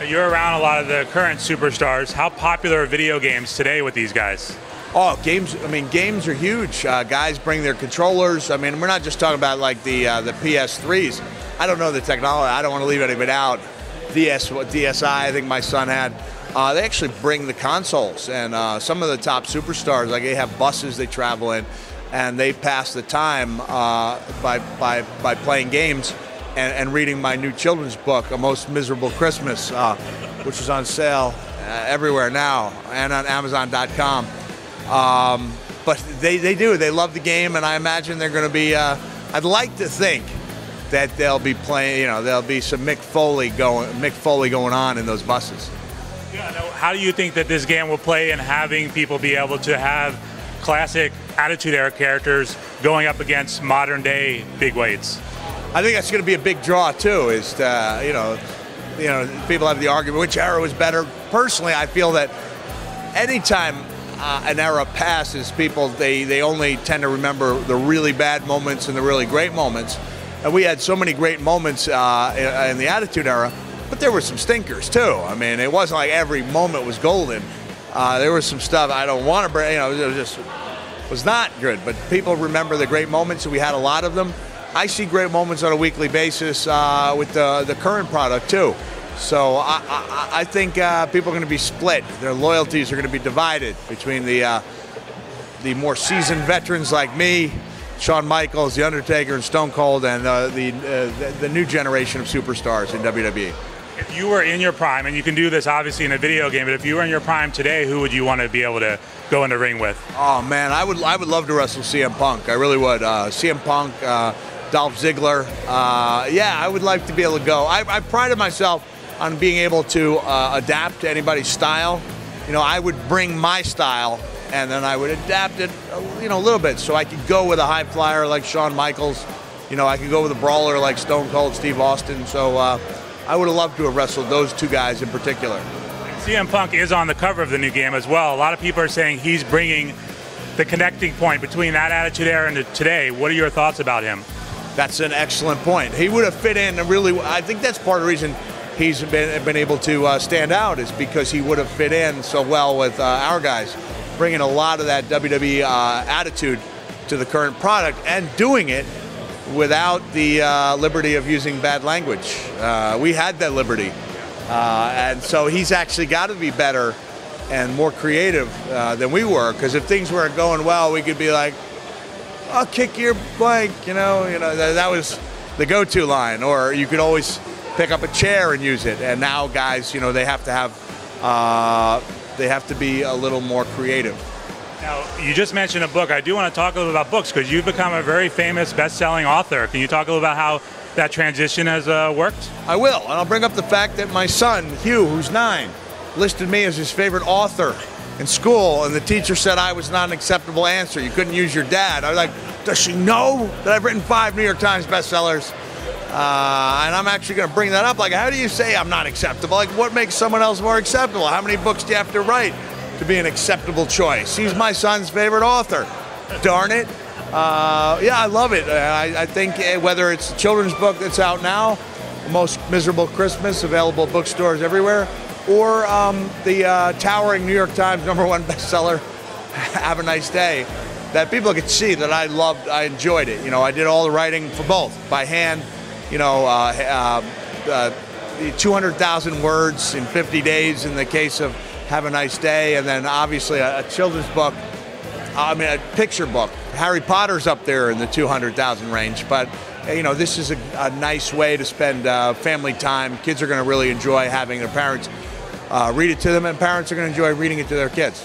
You're around a lot of the current superstars. How popular are video games today with these guys? Oh, games! I mean, games are huge. Guys bring their controllers. I mean, we're not just talking about like the PS3s. I don't know the technology. I don't want to leave anybody out. DSi, I think my son had. They actually bring the consoles, and some of the top superstars, like they have buses they travel in, and they pass the time by playing games and reading my new children's book, A Most Miserable Christmas, which is on sale everywhere now and on Amazon.com. But they do. They love the game, and I imagine they're going to be. I'd like to think that they'll be playing. You know, there'll be some Mick Foley going on in those buses. Yeah. How do you think that this game will play in having people be able to have classic Attitude Era characters going up against modern day bigwights? I think that's going to be a big draw too. Is you know, people have the argument which era was better. Personally, I feel that anytime an era passes, people they only tend to remember the really bad moments and the really great moments. And we had so many great moments in the Attitude Era, but there were some stinkers too. I mean, it wasn't like every moment was golden. There was some stuff I don't want to bring. You know, it was not good. But people remember the great moments, and we had a lot of them. I see great moments on a weekly basis with the current product too. So I think people are going to be split. Their loyalties are going to be divided between the more seasoned veterans like me, Shawn Michaels, The Undertaker, and Stone Cold, and the new generation of superstars in WWE. If you were in your prime, and you can do this obviously in a video game, but if you were in your prime today, who would you want to be able to go in the ring with? Oh man, I would love to wrestle CM Punk. I really would. CM Punk, Dolph Ziggler. Yeah, I would like to be able to go. I prided myself on being able to adapt to anybody's style. You know, I would bring my style, and then I would adapt it, a little bit, so I could go with a high flyer like Shawn Michaels. You know, I could go with a brawler like Stone Cold Steve Austin. So I would have loved to have wrestled those two guys in particular. CM Punk is on the cover of the new game as well. A lot of people are saying he's bringing the connecting point between that Attitude Era and today. What are your thoughts about him? That's an excellent point. He would have fit in really. I think that's part of the reason he's been able to stand out, is because he would have fit in so well with our guys, bringing a lot of that WWE attitude to the current product and doing it without the liberty of using bad language. We had that liberty, and so he's actually got to be better and more creative than we were. Because if things weren't going well, we could be like, "I'll kick your blank," you know, that was the go-to line. Or you could always pick up a chair and use it. And now guys, they have to be a little more creative. Now, you just mentioned a book. I do want to talk a little about books, because you've become a very famous best-selling author. Can you talk a little about how that transition has worked? I will, and I'll bring up the fact that my son, Hugh, who's 9, listed me as his favorite author in school, and the teacher said I was not an acceptable answer. You couldn't use your dad. I was like, does she know that I've written 5 New York Times bestsellers? And I'm actually going to bring that up. Like, how do you say I'm not acceptable? Like, what makes someone else more acceptable? How many books do you have to write to be an acceptable choice? He's my son's favorite author. Darn it. Yeah, I love it. I think whether it's a children's book that's out now, The Most Miserable Christmas, available at bookstores everywhere, or the towering New York Times #1 bestseller, Have a Nice Day, that people could see that I enjoyed it. I did all the writing for both, by hand, 200,000 words in 50 days in the case of Have a Nice Day, and then obviously a children's book, a picture book. Harry Potter's up there in the 200,000 range, but this is a nice way to spend family time. Kids are going to really enjoy having their parents read it to them, and parents are going to enjoy reading it to their kids.